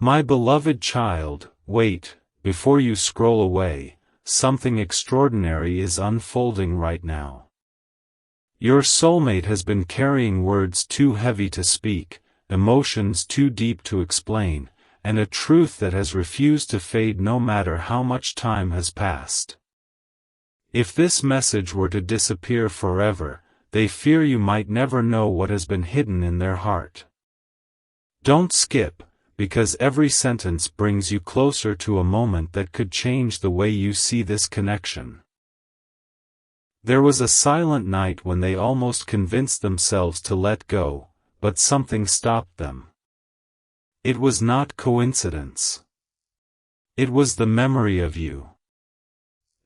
My beloved child, wait, before you scroll away, something extraordinary is unfolding right now. Your soulmate has been carrying words too heavy to speak, emotions too deep to explain, and a truth that has refused to fade no matter how much time has passed. If this message were to disappear forever, they fear you might never know what has been hidden in their heart. Don't skip, because every sentence brings you closer to a moment that could change the way you see this connection. There was a silent night when they almost convinced themselves to let go, but something stopped them. It was not coincidence. It was the memory of you.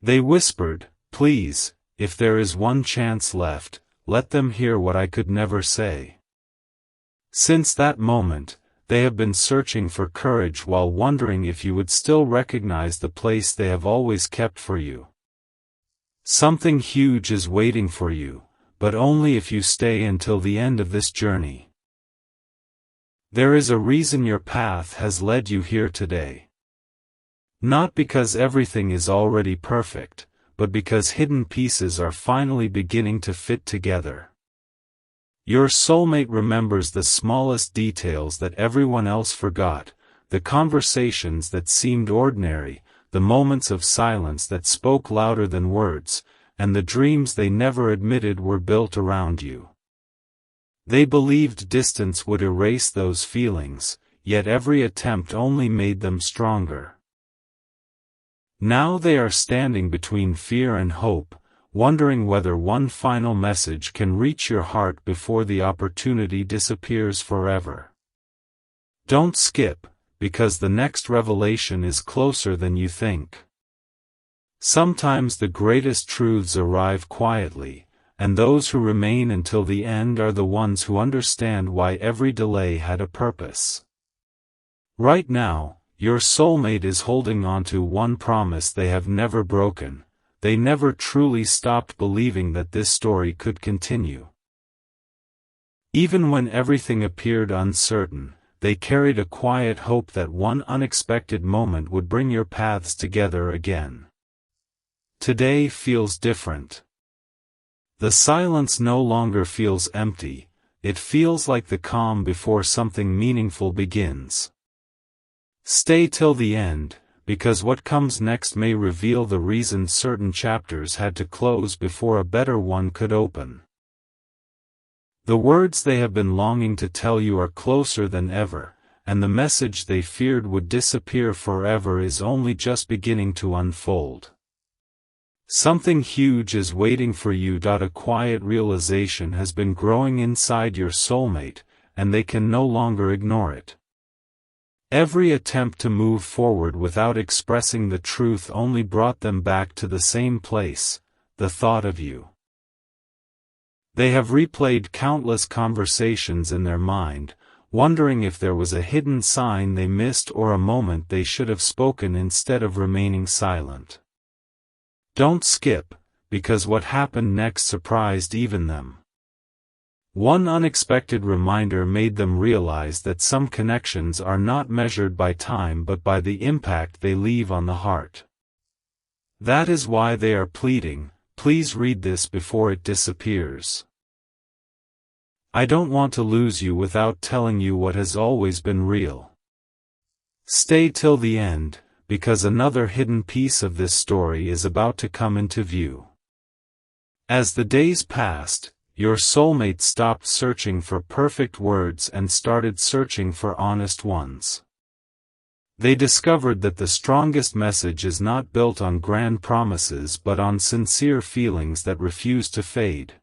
They whispered, "Please, if there is one chance left, let them hear what I could never say." Since that moment, they have been searching for courage while wondering if you would still recognize the place they have always kept for you. Something huge is waiting for you, but only if you stay until the end of this journey. There is a reason your path has led you here today. Not because everything is already perfect, but because hidden pieces are finally beginning to fit together. Your soulmate remembers the smallest details that everyone else forgot, the conversations that seemed ordinary, the moments of silence that spoke louder than words, and the dreams they never admitted were built around you. They believed distance would erase those feelings, yet every attempt only made them stronger. Now they are standing between fear and hope, wondering whether one final message can reach your heart before the opportunity disappears forever. Don't skip, because the next revelation is closer than you think. Sometimes the greatest truths arrive quietly, and those who remain until the end are the ones who understand why every delay had a purpose. Right now, your soulmate is holding on to one promise they have never broken. They never truly stopped believing that this story could continue. Even when everything appeared uncertain, they carried a quiet hope that one unexpected moment would bring your paths together again. Today feels different. The silence no longer feels empty, it feels like the calm before something meaningful begins. Stay till the end, because what comes next may reveal the reason certain chapters had to close before a better one could open. The words they have been longing to tell you are closer than ever, and the message they feared would disappear forever is only just beginning to unfold. Something huge is waiting for you. A quiet realization has been growing inside your soulmate, and they can no longer ignore it. Every attempt to move forward without expressing the truth only brought them back to the same place, the thought of you. They have replayed countless conversations in their mind, wondering if there was a hidden sign they missed or a moment they should have spoken instead of remaining silent. Don't skip, because what happened next surprised even them. One unexpected reminder made them realize that some connections are not measured by time but by the impact they leave on the heart. That is why they are pleading, "Please read this before it disappears. I don't want to lose you without telling you what has always been real. Stay till the end, because another hidden piece of this story is about to come into view." As the days passed, your soulmate stopped searching for perfect words and started searching for honest ones. They discovered that the strongest message is not built on grand promises but on sincere feelings that refuse to fade.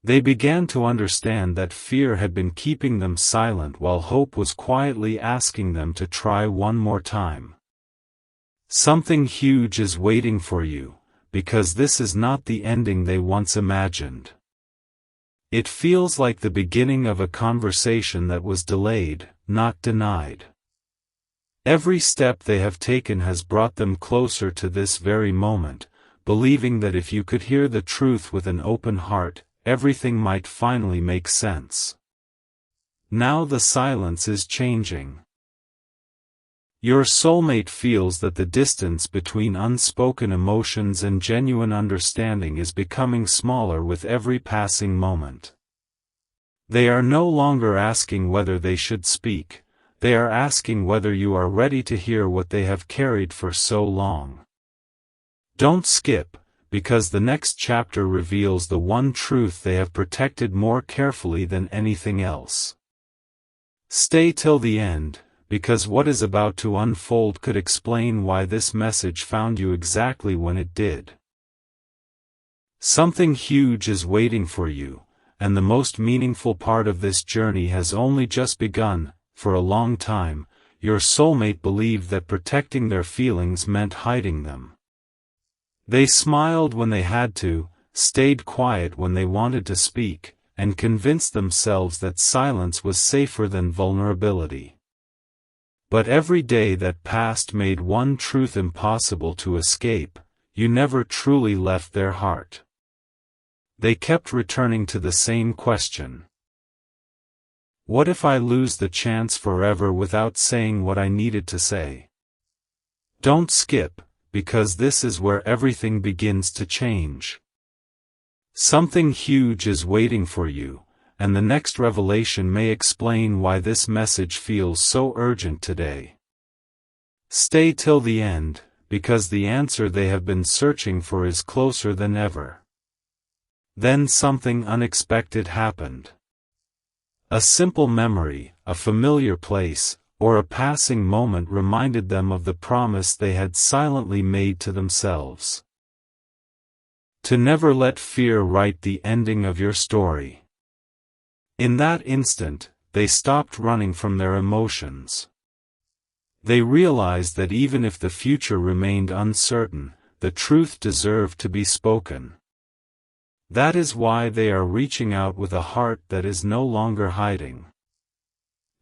They began to understand that fear had been keeping them silent while hope was quietly asking them to try one more time. Something huge is waiting for you, because this is not the ending they once imagined. It feels like the beginning of a conversation that was delayed, not denied. Every step they have taken has brought them closer to this very moment, believing that if you could hear the truth with an open heart, everything might finally make sense. Now the silence is changing. Your soulmate feels that the distance between unspoken emotions and genuine understanding is becoming smaller with every passing moment. They are no longer asking whether they should speak, they are asking whether you are ready to hear what they have carried for so long. Don't skip, because the next chapter reveals the one truth they have protected more carefully than anything else. Stay till the end, because what is about to unfold could explain why this message found you exactly when it did. Something huge is waiting for you, and the most meaningful part of this journey has only just begun. For a long time, your soulmate believed that protecting their feelings meant hiding them. They smiled when they had to, stayed quiet when they wanted to speak, and convinced themselves that silence was safer than vulnerability. But every day that passed made one truth impossible to escape: you never truly left their heart. They kept returning to the same question. What if I lose the chance forever without saying what I needed to say? Don't skip, because this is where everything begins to change. Something huge is waiting for you, and the next revelation may explain why this message feels so urgent today. Stay till the end, because the answer they have been searching for is closer than ever. Then something unexpected happened. A simple memory, a familiar place, or a passing moment reminded them of the promise they had silently made to themselves. To never let fear write the ending of your story. In that instant, they stopped running from their emotions. They realized that even if the future remained uncertain, the truth deserved to be spoken. That is why they are reaching out with a heart that is no longer hiding.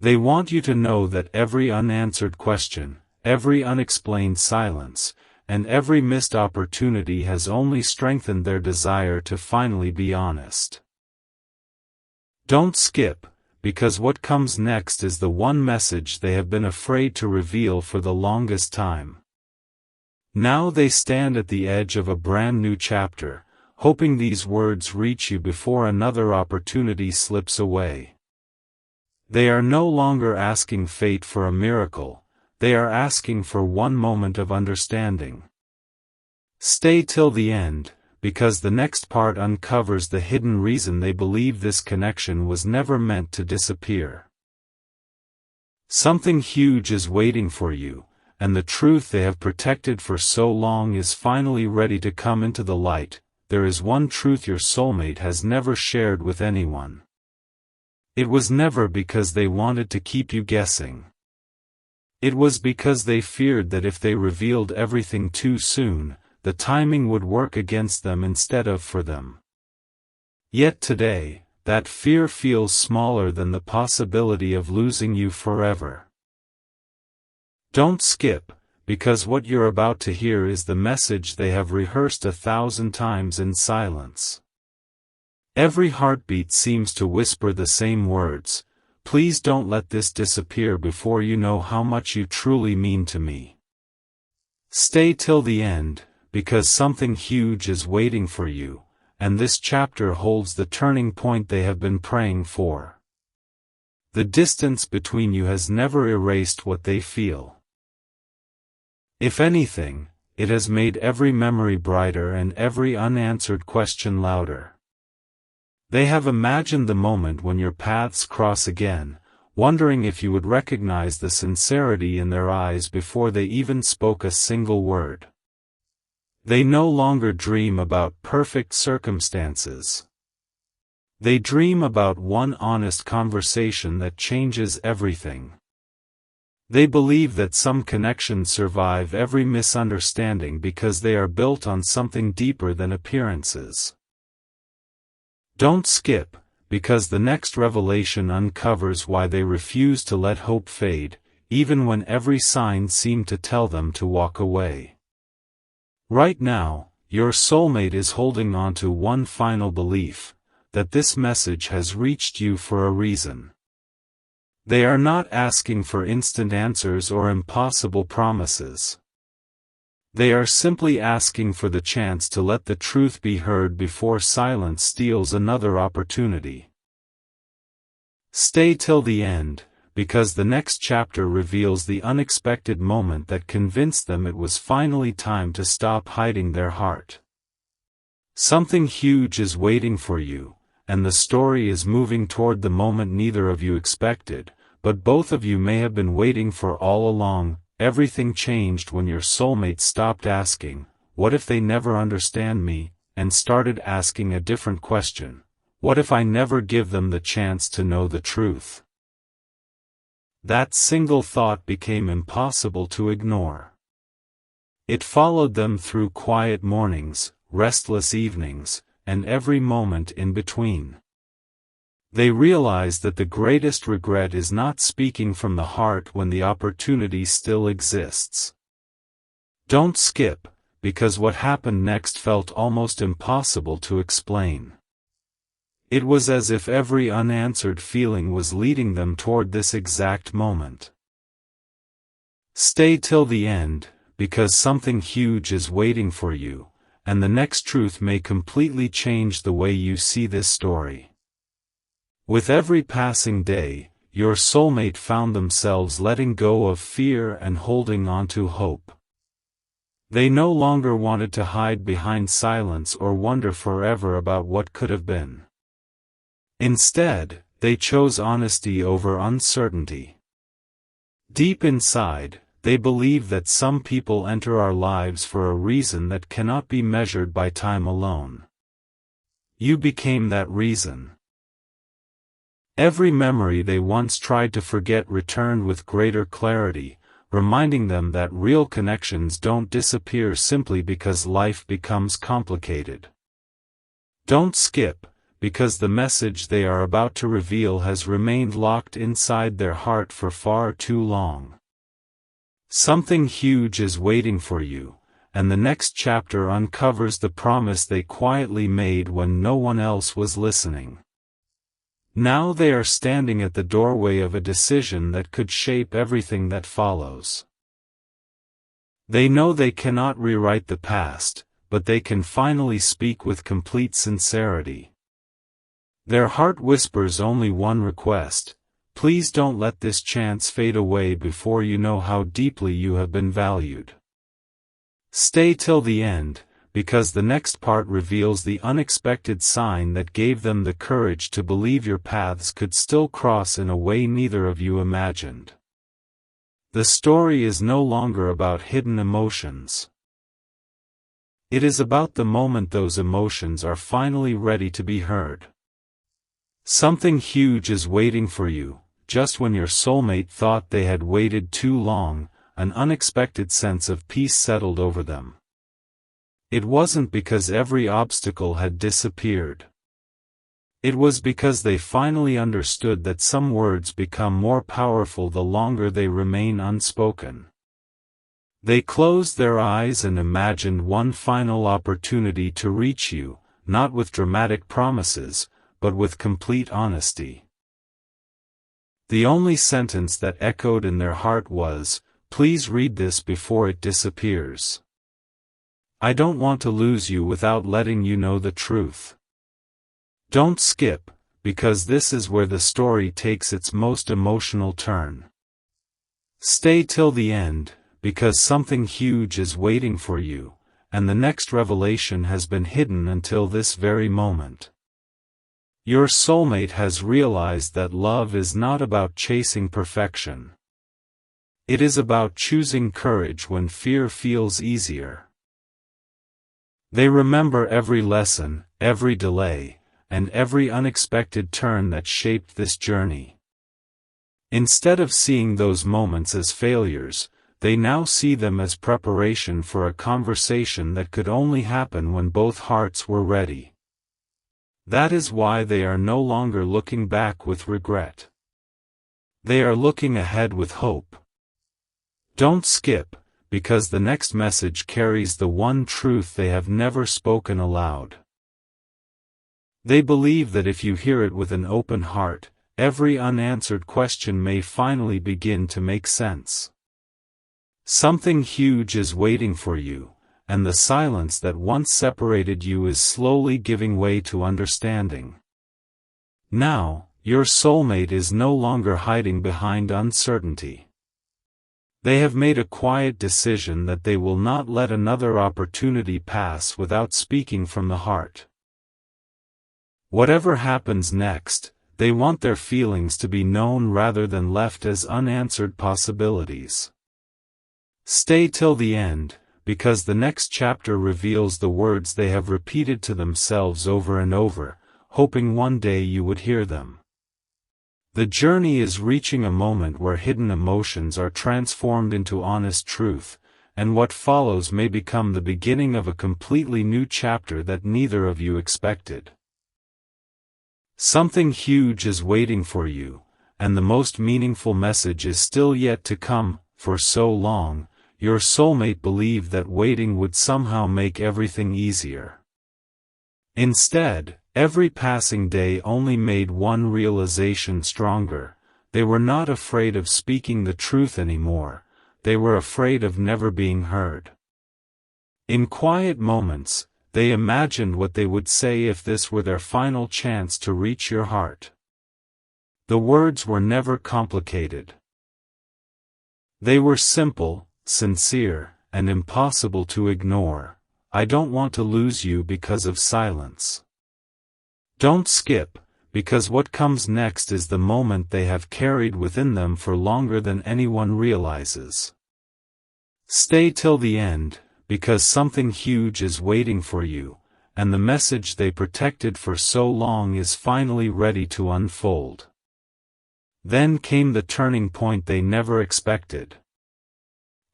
They want you to know that every unanswered question, every unexplained silence, and every missed opportunity has only strengthened their desire to finally be honest. Don't skip, because what comes next is the one message they have been afraid to reveal for the longest time. Now they stand at the edge of a brand new chapter, hoping these words reach you before another opportunity slips away. They are no longer asking fate for a miracle, they are asking for one moment of understanding. Stay till the end, because the next part uncovers the hidden reason they believe this connection was never meant to disappear. Something huge is waiting for you, and the truth they have protected for so long is finally ready to come into the light. There is one truth your soulmate has never shared with anyone. It was never because they wanted to keep you guessing. It was because they feared that if they revealed everything too soon, the timing would work against them instead of for them. Yet today, that fear feels smaller than the possibility of losing you forever. Don't skip, because what you're about to hear is the message they have rehearsed 1,000 times in silence. Every heartbeat seems to whisper the same words: please don't let this disappear before you know how much you truly mean to me. Stay till the end, because something huge is waiting for you, and this chapter holds the turning point they have been praying for. The distance between you has never erased what they feel. If anything, it has made every memory brighter and every unanswered question louder. They have imagined the moment when your paths cross again, wondering if you would recognize the sincerity in their eyes before they even spoke a single word. They no longer dream about perfect circumstances. They dream about one honest conversation that changes everything. They believe that some connections survive every misunderstanding because they are built on something deeper than appearances. Don't skip, because the next revelation uncovers why they refuse to let hope fade, even when every sign seemed to tell them to walk away. Right now, your soulmate is holding on to one final belief: that this message has reached you for a reason. They are not asking for instant answers or impossible promises. They are simply asking for the chance to let the truth be heard before silence steals another opportunity. Stay till the end, because the next chapter reveals the unexpected moment that convinced them it was finally time to stop hiding their heart. Something huge is waiting for you, and the story is moving toward the moment neither of you expected, but both of you may have been waiting for all along. Everything changed when your soulmate stopped asking, "What if they never understand me?" and started asking a different question. What if I never give them the chance to know the truth? That single thought became impossible to ignore. It followed them through quiet mornings, restless evenings, and every moment in between. They realized that the greatest regret is not speaking from the heart when the opportunity still exists. Don't skip, because what happened next felt almost impossible to explain. It was as if every unanswered feeling was leading them toward this exact moment. Stay till the end, because something huge is waiting for you, and the next truth may completely change the way you see this story. With every passing day, your soulmate found themselves letting go of fear and holding on to hope. They no longer wanted to hide behind silence or wonder forever about what could have been. Instead, they chose honesty over uncertainty. Deep inside, they believe that some people enter our lives for a reason that cannot be measured by time alone. You became that reason. Every memory they once tried to forget returned with greater clarity, reminding them that real connections don't disappear simply because life becomes complicated. Don't skip, because the message they are about to reveal has remained locked inside their heart for far too long. Something huge is waiting for you, and the next chapter uncovers the promise they quietly made when no one else was listening. Now they are standing at the doorway of a decision that could shape everything that follows. They know they cannot rewrite the past, but they can finally speak with complete sincerity. Their heart whispers only one request: please don't let this chance fade away before you know how deeply you have been valued. Stay till the end, because the next part reveals the unexpected sign that gave them the courage to believe your paths could still cross in a way neither of you imagined. The story is no longer about hidden emotions. It is about the moment those emotions are finally ready to be heard. Something huge is waiting for you, just when your soulmate thought they had waited too long. An unexpected sense of peace settled over them. It wasn't because every obstacle had disappeared. It was because they finally understood that some words become more powerful the longer they remain unspoken. They closed their eyes and imagined one final opportunity to reach you, not with dramatic promises, but with complete honesty. The only sentence that echoed in their heart was, "Please read this before it disappears. I don't want to lose you without letting you know the truth." Don't skip, because this is where the story takes its most emotional turn. Stay till the end, because something huge is waiting for you, and the next revelation has been hidden until this very moment. Your soulmate has realized that love is not about chasing perfection. It is about choosing courage when fear feels easier. They remember every lesson, every delay, and every unexpected turn that shaped this journey. Instead of seeing those moments as failures, they now see them as preparation for a conversation that could only happen when both hearts were ready. That is why they are no longer looking back with regret. They are looking ahead with hope. Don't skip, because the next message carries the one truth they have never spoken aloud. They believe that if you hear it with an open heart, every unanswered question may finally begin to make sense. Something huge is waiting for you, and the silence that once separated you is slowly giving way to understanding. Now, your soulmate is no longer hiding behind uncertainty. They have made a quiet decision that they will not let another opportunity pass without speaking from the heart. Whatever happens next, they want their feelings to be known rather than left as unanswered possibilities. Stay till the end, because the next chapter reveals the words they have repeated to themselves over and over, hoping one day you would hear them. The journey is reaching a moment where hidden emotions are transformed into honest truth, and what follows may become the beginning of a completely new chapter that neither of you expected. Something huge is waiting for you, and the most meaningful message is still yet to come. For so long, your soulmate believed that waiting would somehow make everything easier. Instead, every passing day only made one realization stronger: they were not afraid of speaking the truth anymore, they were afraid of never being heard. In quiet moments, they imagined what they would say if this were their final chance to reach your heart. The words were never complicated. They were simple, sincere, and impossible to ignore. I don't want to lose you because of silence. Don't skip, because what comes next is the moment they have carried within them for longer than anyone realizes. Stay till the end, because something huge is waiting for you, and the message they protected for so long is finally ready to unfold. Then came the turning point they never expected.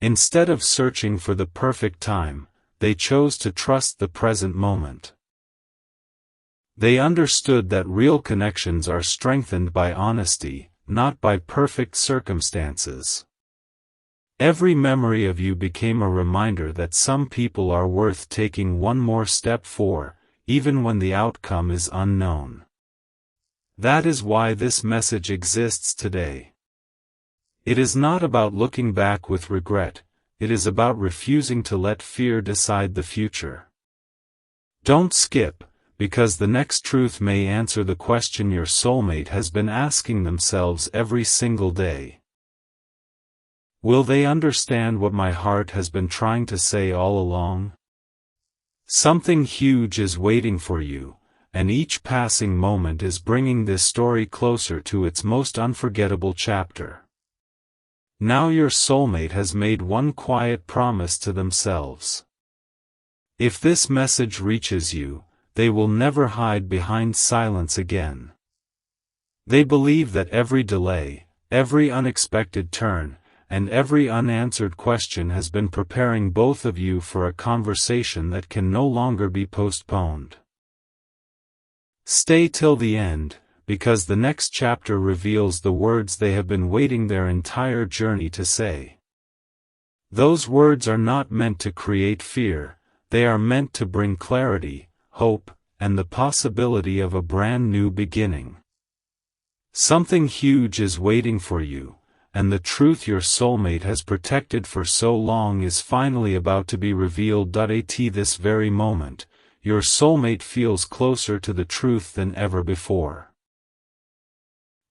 Instead of searching for the perfect time, they chose to trust the present moment. They understood that real connections are strengthened by honesty, not by perfect circumstances. Every memory of you became a reminder that some people are worth taking one more step for, even when the outcome is unknown. That is why this message exists today. It is not about looking back with regret, it is about refusing to let fear decide the future. Don't skip, because the next truth may answer the question your soulmate has been asking themselves every single day. Will they understand what my heart has been trying to say all along? Something huge is waiting for you, and each passing moment is bringing this story closer to its most unforgettable chapter. Now your soulmate has made one quiet promise to themselves. If this message reaches you, they will never hide behind silence again. They believe that every delay, every unexpected turn, and every unanswered question has been preparing both of you for a conversation that can no longer be postponed. Stay till the end, because the next chapter reveals the words they have been waiting their entire journey to say. Those words are not meant to create fear, they are meant to bring clarity, hope, and the possibility of a brand new beginning. Something huge is waiting for you, and the truth your soulmate has protected for so long is finally about to be revealed. At this very moment, your soulmate feels closer to the truth than ever before.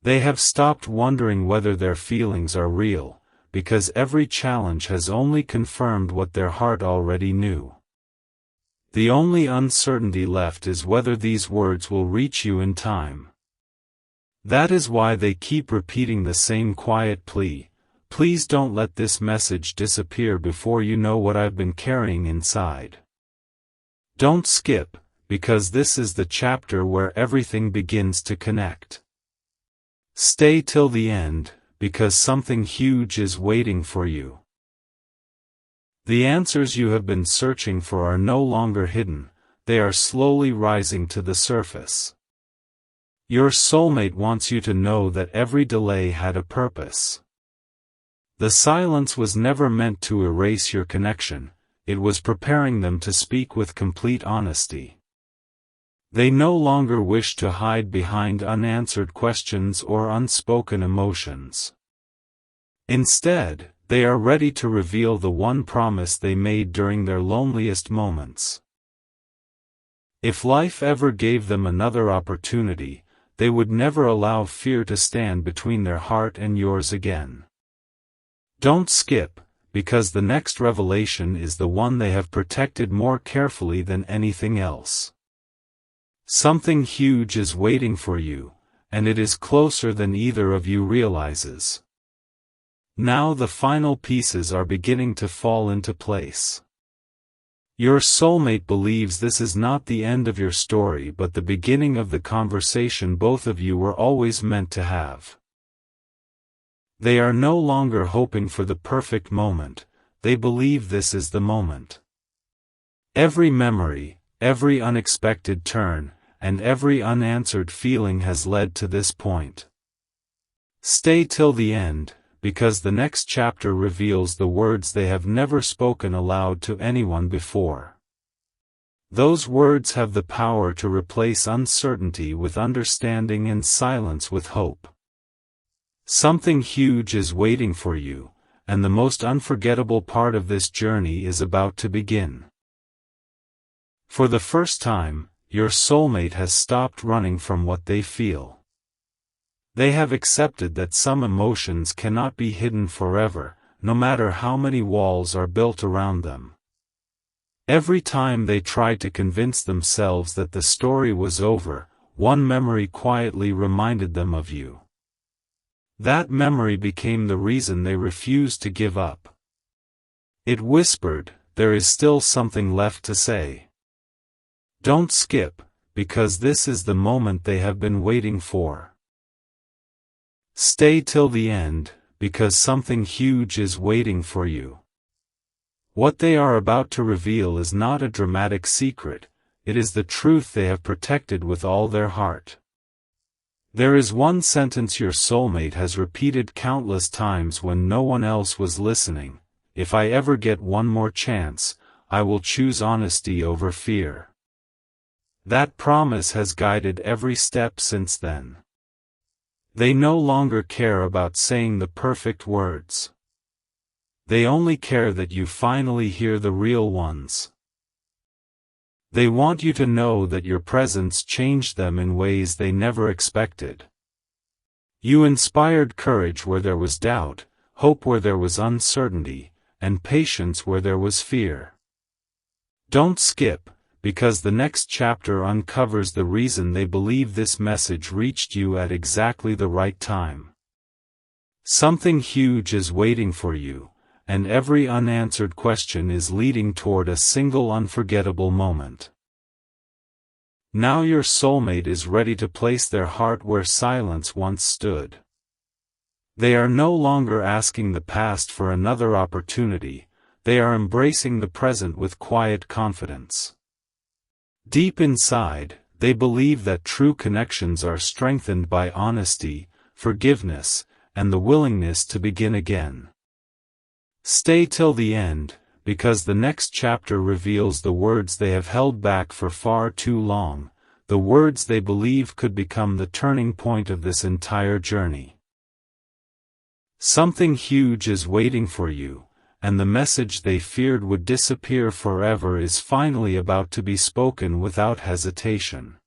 They have stopped wondering whether their feelings are real, because every challenge has only confirmed what their heart already knew. The only uncertainty left is whether these words will reach you in time. That is why they keep repeating the same quiet plea: please don't let this message disappear before you know what I've been carrying inside. Don't skip, because this is the chapter where everything begins to connect. Stay till the end, because something huge is waiting for you. The answers you have been searching for are no longer hidden, they are slowly rising to the surface. Your soulmate wants you to know that every delay had a purpose. The silence was never meant to erase your connection, it was preparing them to speak with complete honesty. They no longer wish to hide behind unanswered questions or unspoken emotions. Instead, they are ready to reveal the one promise they made during their loneliest moments. If life ever gave them another opportunity, they would never allow fear to stand between their heart and yours again. Don't skip, because the next revelation is the one they have protected more carefully than anything else. Something huge is waiting for you, and it is closer than either of you realizes. Now the final pieces are beginning to fall into place. Your soulmate believes this is not the end of your story but the beginning of the conversation both of you were always meant to have. They are no longer hoping for the perfect moment, they believe this is the moment. Every memory, every unexpected turn, and every unanswered feeling has led to this point. Stay till the end, because the next chapter reveals the words they have never spoken aloud to anyone before. Those words have the power to replace uncertainty with understanding and silence with hope. Something huge is waiting for you, and the most unforgettable part of this journey is about to begin. For the first time, your soulmate has stopped running from what they feel. They have accepted that some emotions cannot be hidden forever, no matter how many walls are built around them. Every time they tried to convince themselves that the story was over, one memory quietly reminded them of you. That memory became the reason they refused to give up. It whispered, "There is still something left to say." Don't skip, because this is the moment they have been waiting for. Stay till the end, because something huge is waiting for you. What they are about to reveal is not a dramatic secret, it is the truth they have protected with all their heart. There is one sentence your soulmate has repeated countless times when no one else was listening: "If I ever get one more chance, I will choose honesty over fear." That promise has guided every step since then. They no longer care about saying the perfect words. They only care that you finally hear the real ones. They want you to know that your presence changed them in ways they never expected. You inspired courage where there was doubt, hope where there was uncertainty, and patience where there was fear. Don't skip, because the next chapter uncovers the reason they believe this message reached you at exactly the right time. Something huge is waiting for you, and every unanswered question is leading toward a single unforgettable moment. Now your soulmate is ready to place their heart where silence once stood. They are no longer asking the past for another opportunity, they are embracing the present with quiet confidence. Deep inside, they believe that true connections are strengthened by honesty, forgiveness, and the willingness to begin again. Stay till the end, because the next chapter reveals the words they have held back for far too long, the words they believe could become the turning point of this entire journey. Something huge is waiting for you, and the message they feared would disappear forever is finally about to be spoken without hesitation.